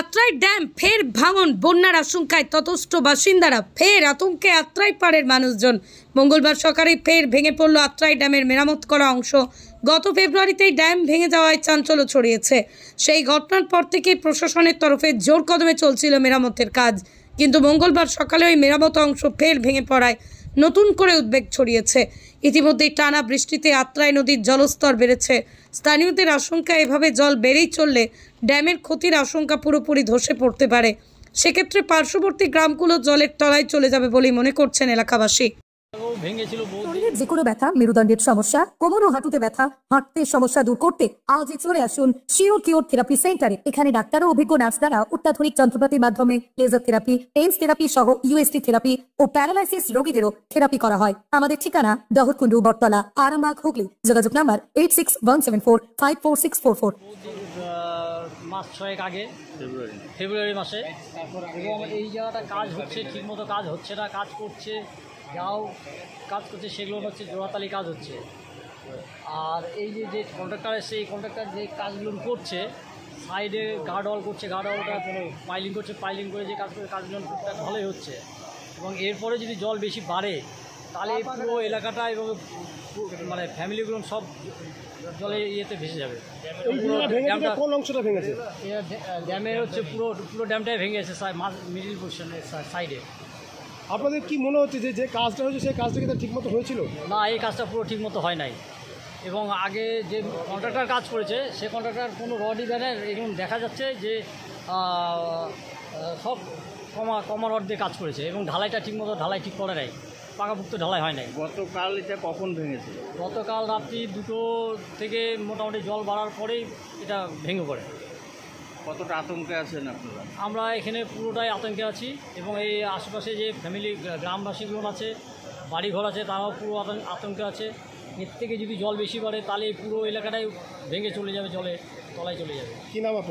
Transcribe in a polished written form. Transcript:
Atrai dam ফের ভাঙন, বন্যার আশঙ্কায় ততস্থ বাসিন্দারা, ফের আতঙ্কে আত্রাই পাড়ের মানুষজন। মঙ্গলবার সকালে ফের ভেঙে পড়ল আত্রাই ড্যামের মেরামত করা অংশ। গত ফেব্রুয়ারিতেই ড্যাম ভেঙে যাওয়ায় চাঞ্চল্য ছড়িয়েছে। সেই ঘটনার পর থেকে প্রশাসনের তরফে জোর কদমে চলছিল মেরামতের কাজ, কিন্তু মঙ্গলবার সকালে ওই মেরামত অংশ ফের ভেঙে পড়ায় নতুন করে উদ্বেগ ছড়িয়েছে। ইতিমধ্যেই টানা বৃষ্টিতে আত্রাই নদীর জলস্তর বেড়েছে। স্থানীয়দের আশঙ্কা, এভাবে জল বেড়েই চললে ড্যামের ক্ষতির আশঙ্কা পুরোপুরি ধসে পড়তে পারে। সেক্ষেত্রে পার্শ্ববর্তী গ্রামগুলো জলের তলায় চলে যাবে বলেই মনে করছেন এলাকাবাসী। শরীরের যে কোনো ব্যথা, মেরুদণ্ডের সমস্যা, কোমর ও হাঁটুতে ব্যথা, হাঁটতে সমস্যা দূর করতে আজই চলে আসুন শিওর কিওর থেরাপি সেন্টারে। এখানে ডাক্তার ও অভিজ্ঞ নার্স দ্বারা অত্যাধুনিক যন্ত্রপাতির মাধ্যমে লেজার থেরাপি, টেন্স থেরাপি সহ ইউএসটি থেরাপি ও প্যারালাইসিস রোগীদেরও থেরাপি করা হয়। আমাদের ঠিকানা দহরকুন্ডু, বটতলা, আরামবাগ, হুগলি। যোগাযোগ নাম্বার 8617454644। মাস 6 আগে ফেব্রুয়ারি মাসে, এবং এই জায়গাটা কাজ হচ্ছে, ঠিকমতো কাজ হচ্ছে না। কাজ করছে, যাও কাজ করছে, সেগুলো হচ্ছে জোড়াতালি কাজ হচ্ছে। আর এই যে কন্ট্রাক্টর এসে, এই কন্ট্রাক্টর যে কাজগুলো করছে, সাইডে গার্ডওয়াল করছে, গার্ডওয়ালটা পাইলিং করছে, পাইলিং করে যে কাজ করে, কাজগুলো টুকটাক ভালোই হচ্ছে। এবং এরপরে যদি জল বেশি বাড়ে তাহলে পুরো এলাকাটা এবং মানে ফ্যামিলিগুলো সব জলে ইয়েতে ভেসে যাবে। কোন অংশটা ভেঙেছে? ড্যামের হচ্ছে পুরো ড্যামটাই ভেঙে গেছে, মিডিল পোর্শনের সাইডে। আপনাদের কি মনে হচ্ছে যে কাজটা হয়েছে সেই কাজটা কি ঠিকমতো হয়েছিল? না, এই কাজটা পুরো ঠিকমতো হয় নাই। এবং আগে যে কন্ট্রাক্টর কাজ করেছে, সে কন্ট্রাক্টর কোনো রডই দেয় না। এরকম দেখা যাচ্ছে যে সব কমা রড দিয়ে কাজ করেছে, এবং ঢালাইটা ঠিকমতো ঠিক করে নাই, পাকাপুক্ত ঢালাই হয় নাই। গতকাল এটা কখন ভেঙেছে? গতকাল রাত্রি 2টো থেকে মোটামুটি জল বাড়ার পরেই এটা ভেঙে পড়ে। কতটা আতঙ্কে আছেন আপনারা? আমরা এখানে পুরোটাই আতঙ্কে আছি, এবং এই আশেপাশে যে ফ্যামিলি গ্রামবাসীগুলো আছে, বাড়িঘর আছে, তারাও পুরো আতঙ্কে আছে। এর থেকে যদি জল বেশি বাড়ে তাহলে পুরো এলাকাটাই ভেঙে চলে যাবে, জলে তলায় চলে যাবে। কি নাম আপনার?